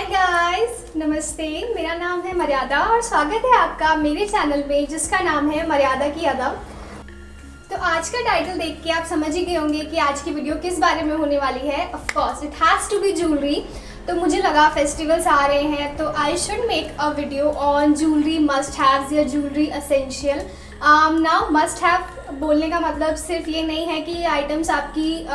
Guys, नमस्ते। मेरा नाम है मर्यादा और स्वागत है आपका मेरे चैनल में जिसका नाम है मर्यादा की अदब। तो आज का टाइटल देख के आप समझ ही गए होंगे कि आज की वीडियो किस बारे में होने वाली है। Of course it has to be jewellery. तो मुझे लगा फेस्टिवल्स आ रहे हैं तो I should make a video on jewellery must haves या jewellery essential. Now must have बोलने का मतलब सिर्फ ये नहीं है कि ये आइटम्स आपकी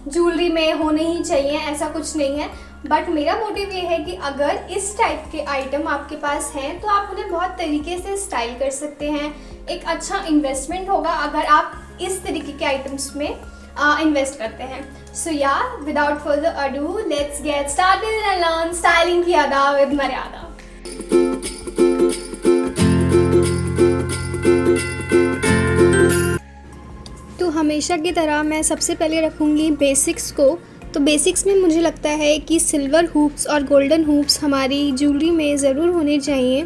ज्वेलरी में होने ही चाहिए, ऐसा कुछ नहीं है। बट मेरा मोटिव ये है कि अगर इस टाइप के आइटम आपके पास हैं तो आप उन्हें बहुत तरीके से स्टाइल कर सकते हैं। एक अच्छा इन्वेस्टमेंट होगा अगर आप इस तरीके के आइटम्स में इन्वेस्ट करते हैं। सो या without further ado let's get started and learn styling की अदा विद मर्यादा। तो हमेशा की तरह मैं सबसे पहले रखूँगी बेसिक्स को। तो बेसिक्स में मुझे लगता है कि सिल्वर हुप्स और गोल्डन हुप्स हमारी ज्वेलरी में ज़रूर होने चाहिए।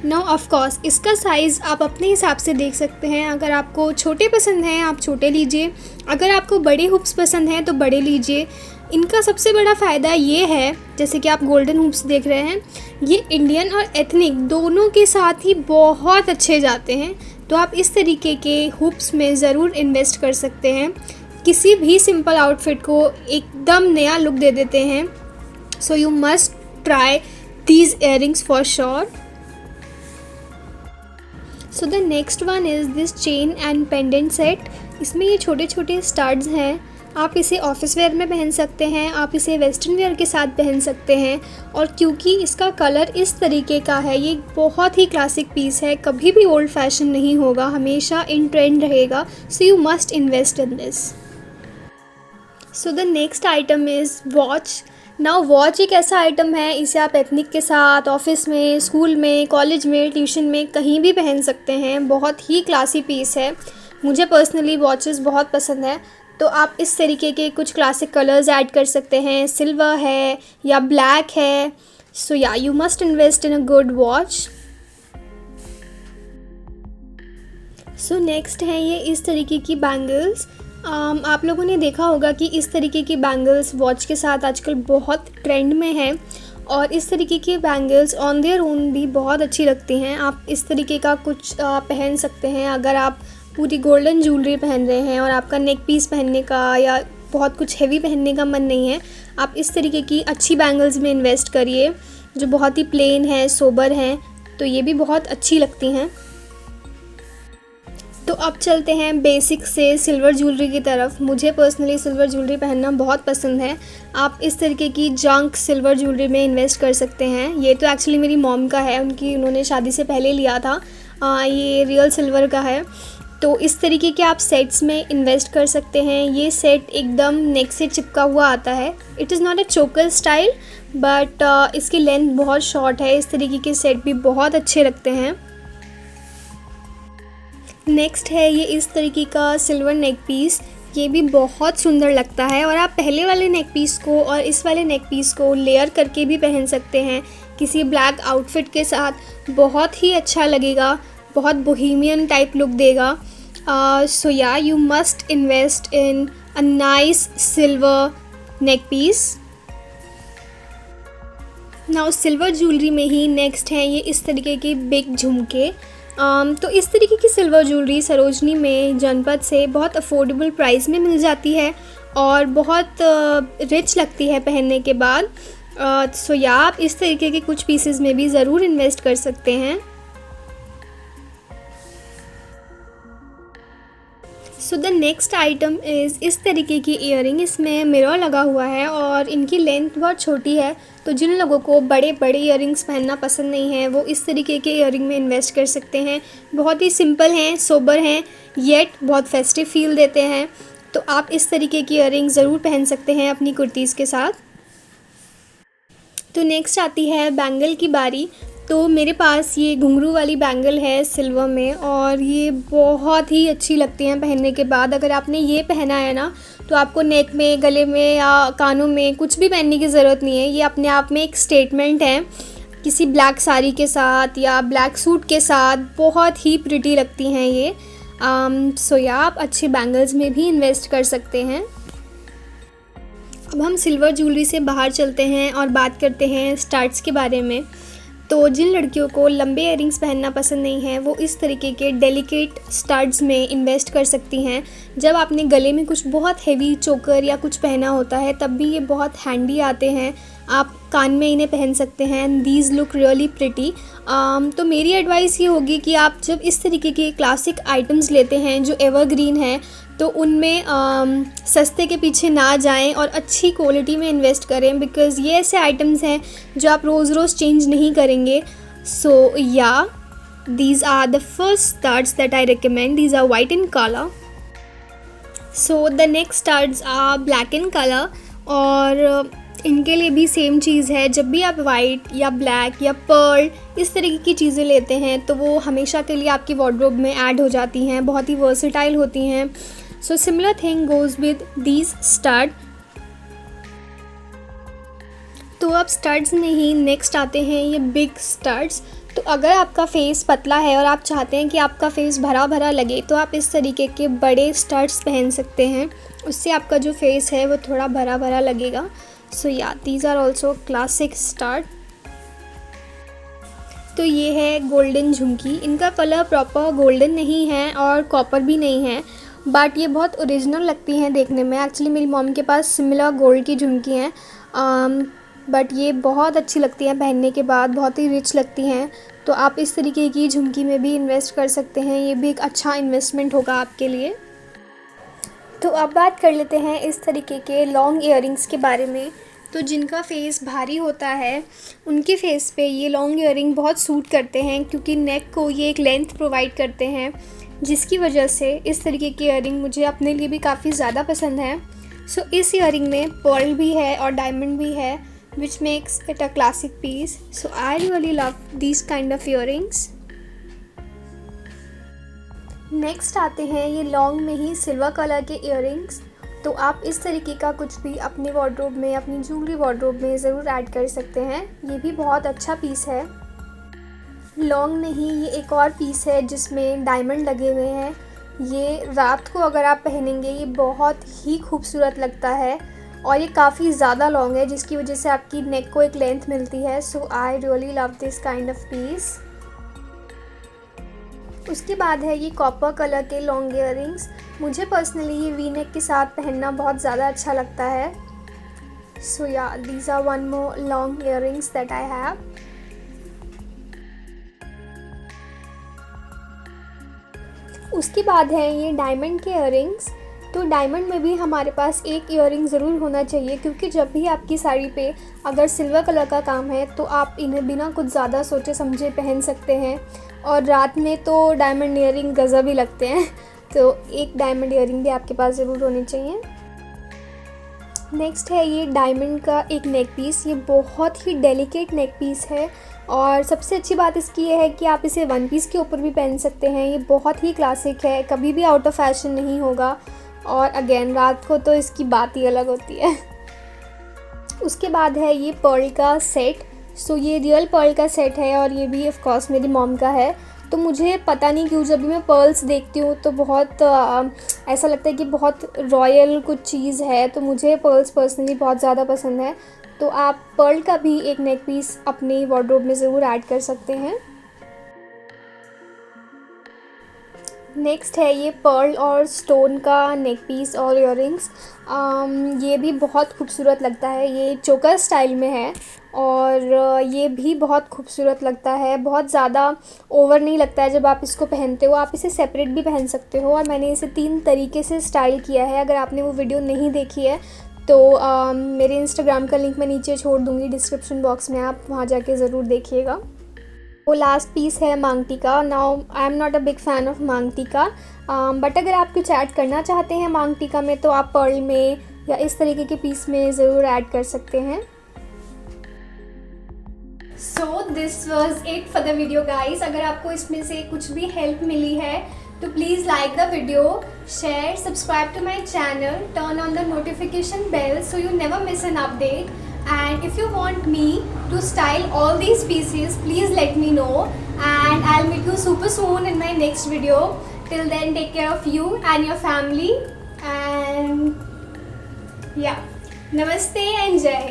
नाउ ऑफ कोर्स इसका साइज़ आप अपने हिसाब से देख सकते हैं। अगर आपको छोटे पसंद हैं आप छोटे लीजिए, अगर आपको बड़े हुप्स पसंद हैं तो बड़े लीजिए। इनका सबसे बड़ा फ़ायदा ये है, जैसे कि आप गोल्डन हुप्स देख रहे हैं, ये इंडियन और एथनिक दोनों के साथ ही बहुत अच्छे जाते हैं। तो आप इस तरीके के हुप्स में ज़रूर इन्वेस्ट कर सकते हैं। किसी भी सिंपल आउटफिट को एकदम नया लुक दे देते हैं। So you must try these earrings for sure. So the next one is this chain and pendant set. इसमें ये छोटे छोटे स्टड्स हैं। आप इसे ऑफिस वेयर में पहन सकते हैं, आप इसे वेस्टर्न वेयर के साथ पहन सकते हैं। और क्योंकि इसका कलर इस तरीके का है, ये बहुत ही क्लासिक पीस है, कभी भी ओल्ड फैशन नहीं होगा, हमेशा इन ट्रेंड रहेगा। So you must invest in this. So the next item is watch. Now watch एक ऐसा आइटम है, इसे आप एथनिक के साथ ऑफिस में, स्कूल में, कॉलेज में, ट्यूशन में कहीं भी पहन सकते हैं। बहुत ही क्लासी पीस है। मुझे पर्सनली वॉचेस बहुत पसंद है। तो आप इस तरीके के कुछ क्लासिक कलर्स ऐड कर सकते हैं। सिल्वर है या ब्लैक है। So yeah you must invest in a good watch. So next है ये इस तरीके की बैंगल्स। आप लोगों ने देखा होगा कि इस तरीके की बैंगल्स वॉच के साथ आजकल बहुत ट्रेंड में है। और इस तरीके की बैंगल्स ऑन देयर ओन भी बहुत अच्छी लगती हैं। आप इस तरीके का कुछ पहन सकते हैं। अगर आप पूरी गोल्डन ज्वेलरी पहन रहे हैं और आपका नेक पीस पहनने का या बहुत कुछ हेवी पहनने का मन नहीं है, आप इस तरीके की अच्छी बैंगल्स में इन्वेस्ट करिए जो बहुत ही प्लेन है, सोबर हैं, तो ये भी बहुत अच्छी लगती हैं। तो अब चलते हैं बेसिक से सिल्वर ज्वेलरी की तरफ। मुझे पर्सनली सिल्वर ज्वेलरी पहनना बहुत पसंद है। आप इस तरीके की जंक सिल्वर ज्वेलरी में इन्वेस्ट कर सकते हैं। ये तो एक्चुअली मेरी मॉम का है, उन्होंने शादी से पहले लिया था। ये रियल सिल्वर का है। तो इस तरीके के आप सेट्स में इन्वेस्ट कर सकते हैं। ये सेट एकदम नेक से चिपका हुआ आता है। इट इज़ नॉट अ चोकर स्टाइल बट इसकी लेंथ बहुत शॉर्ट है। इस तरीके के सेट भी बहुत अच्छे लगते हैं। नेक्स्ट है ये इस तरीके का सिल्वर नेक पीस। ये भी बहुत सुंदर लगता है और आप पहले वाले नेक पीस को और इस वाले नेक पीस को लेयर करके भी पहन सकते हैं किसी ब्लैक आउटफिट के साथ। बहुत ही अच्छा लगेगा, बहुत बोहेमियन टाइप लुक देगा। So yeah you must invest in a nice silver neck piece. Now silver jewellery में ही नेक्स्ट है ये इस तरीके के बिग झुमके। तो इस तरीके की सिल्वर ज्वेलरी सरोजनी में जनपद से बहुत अफोर्डेबल प्राइस में मिल जाती है और बहुत रिच लगती है पहनने के बाद। सो या आप इस तरीके के कुछ पीसेस में भी ज़रूर इन्वेस्ट कर सकते हैं। सो द नेक्स्ट आइटम इज़ इस तरीके की ईयरिंग। इसमें मिरर लगा हुआ है और इनकी लेंथ बहुत छोटी है। तो जिन लोगों को बड़े बड़े ईयरिंग्स पहनना पसंद नहीं है वो इस तरीके के ईयरिंग में इन्वेस्ट कर सकते हैं। बहुत ही सिंपल हैं, सोबर हैं, येट बहुत फेस्टिव फील देते हैं। तो आप इस तरीके की ईयरिंग ज़रूर पहन सकते हैं अपनी कुर्तीज़ के साथ। तो नेक्स्ट आती है बैंगल की बारी। तो मेरे पास ये घुंघरू वाली बैंगल है सिल्वर में और ये बहुत ही अच्छी लगती हैं पहनने के बाद। अगर आपने ये पहना है ना तो आपको नेक में, गले में या कानों में कुछ भी पहनने की ज़रूरत नहीं है। ये अपने आप में एक स्टेटमेंट है। किसी ब्लैक साड़ी के साथ या ब्लैक सूट के साथ बहुत ही प्रिटी लगती हैं ये। सो या आप अच्छे बैंगल्स में भी इन्वेस्ट कर सकते हैं। अब अब हम सिल्वर ज्वेलरी से बाहर चलते हैं और बात करते हैं स्टड्स के बारे में। तो जिन लड़कियों को लंबे इयररिंग्स पहनना पसंद नहीं है वो इस तरीके के डेलिकेट स्टड्स में इन्वेस्ट कर सकती हैं। जब आपने गले में कुछ बहुत हेवी चोकर या कुछ पहना होता है तब भी ये बहुत हैंडी आते हैं। आप कान में इन्हें पहन सकते हैं। These look really pretty. तो मेरी एडवाइस ये होगी कि आप जब इस तरीके के क्लासिक आइटम्स लेते हैं जो एवरग्रीन हैं तो उनमें सस्ते के पीछे ना जाएं और अच्छी क्वालिटी में इन्वेस्ट करें, बिकॉज़ ये ऐसे आइटम्स हैं जो आप रोज़ रोज़ चेंज नहीं करेंगे। So yeah these are the first studs that I recommend. These are white in colour. So the next studs are black in colour और इनके लिए भी सेम चीज़ है। जब भी आप वाइट या ब्लैक या पर्ल इस तरीके की चीज़ें लेते हैं तो वो हमेशा के लिए आपकी वार्डरोब में ऐड हो जाती हैं, बहुत ही वर्सेटाइल होती हैं। So similar thing goes with these stud. तो अब स्टड्स में ही नेक्स्ट आते हैं ये बिग स्टड्स। तो अगर आपका फेस पतला है और आप चाहते हैं कि आपका फेस भरा भरा लगे तो आप इस तरीके के बड़े स्टड्स पहन सकते हैं। उससे आपका जो फेस है वो थोड़ा भरा भरा लगेगा। So yeah these are also classic stud. तो ये है गोल्डन झुमकी। इनका कलर प्रॉपर गोल्डन नहीं है और कॉपर भी नहीं है, बट ये बहुत ओरिजिनल लगती हैं देखने में। एक्चुअली मेरी मॉम के पास सिमिलर गोल्ड की झुमकी हैं, बट ये बहुत अच्छी लगती हैं पहनने के बाद, बहुत ही रिच लगती हैं। तो आप इस तरीके की झुमकी में भी इन्वेस्ट कर सकते हैं। ये भी एक अच्छा इन्वेस्टमेंट होगा आपके लिए। तो अब बात कर लेते हैं इस तरीके के लॉन्ग इयररिंग्स के बारे में। तो जिनका फेस भारी होता है उनके फेस पे ये लॉन्ग इयररिंग बहुत सूट करते हैं, क्योंकि नेक को ये एक लेंथ प्रोवाइड करते हैं, जिसकी वजह से इस तरीके की इयररिंग मुझे अपने लिए भी काफ़ी ज़्यादा पसंद है। सो इस इयररिंग में पर्ल भी है और डायमंड भी है, which makes it a classic piece. So I really love this kind of earrings. Next आते हैं ये लॉन्ग में ही सिल्वर कलर के इयररिंग्स। तो आप इस तरीके का कुछ भी अपने वार्डरोब में, अपनी ज्वेलरी वार्डरोब में ज़रूर ऐड कर सकते हैं। ये भी बहुत अच्छा पीस है। लॉन्ग में ही ये एक और पीस है जिसमें डायमंड लगे हुए हैं। ये रात को अगर आप पहनेंगे ये बहुत ही खूबसूरत लगता है और ये काफ़ी ज़्यादा लॉन्ग है, जिसकी वजह से आपकी नेक को एक लेंथ मिलती है। So I really love this kind of piece. उसके बाद है ये कॉपर कलर के लॉन्ग इयररिंग्स। मुझे पर्सनली ये वी नेक के साथ पहनना बहुत ज़्यादा अच्छा लगता है। So yeah these are one more long earrings that I have. उसके बाद है ये डायमंड के इयररिंग्स। तो डायमंड में भी हमारे पास एक इयररिंग ज़रूर होना चाहिए, क्योंकि जब भी आपकी साड़ी पे अगर सिल्वर कलर का काम है तो आप इन्हें बिना कुछ ज़्यादा सोचे समझे पहन सकते हैं। और रात में तो डायमंड इयररिंग गज़ब ही लगते हैं। तो एक डायमंड इयररिंग भी आपके पास ज़रूर होनी चाहिए। नेक्स्ट है ये डायमंड का एक नेक पीस। ये बहुत ही डेलिकेट नेक पीस है और सबसे अच्छी बात इसकी ये है कि आप इसे वन पीस के ऊपर भी पहन सकते हैं। ये बहुत ही क्लासिक है, कभी भी आउट ऑफ फैशन नहीं होगा। और अगेन रात को तो इसकी बात ही अलग होती है। उसके बाद है ये पर्ल का सेट। सो ये रियल पर्ल का सेट है और ये भी ऑफ कोर्स मेरी मॉम का है। तो मुझे पता नहीं क्यों जब भी मैं पर्ल्स देखती हूँ तो बहुत ऐसा लगता है कि बहुत रॉयल कुछ चीज़ है। तो मुझे पर्ल्स पर्सनली बहुत ज़्यादा पसंद है। तो आप पर्ल का भी एक नेक पीस अपने वार्डरोब में ज़रूर ऐड कर सकते हैं। नेक्स्ट है ये पर्ल और स्टोन का नेक पीस और इयररिंग्स। ये भी बहुत खूबसूरत लगता है। ये चोकर स्टाइल में है और ये भी बहुत खूबसूरत लगता है। बहुत ज़्यादा ओवर नहीं लगता है जब आप इसको पहनते हो। आप इसे सेपरेट भी पहन सकते हो और मैंने इसे 3 तरीके से स्टाइल किया है। अगर आपने वो वीडियो नहीं देखी है तो मेरे इंस्टाग्राम का लिंक मैं नीचे छोड़ दूँगी डिस्क्रिप्शन बॉक्स में, आप वहाँ जाके ज़रूर देखिएगा। वो लास्ट पीस है मांग टीका। Now I am not a big fan of मांग टीका, बट अगर आप कुछ ऐड करना चाहते हैं मांग टीका में तो आप पर्ल में या इस तरीके के पीस में ज़रूर ऐड कर सकते हैं। So this was it for the video guys. अगर आपको इसमें से कुछ भी हेल्प मिली है तो please like the video, share, subscribe to my channel, turn on the notification bell so you never miss an update. And if you want me to style all these pieces, please let me know and I'll meet you super soon in my next video. Till then, take care of you and your family, and yeah, नमस्ते and जय हिंद।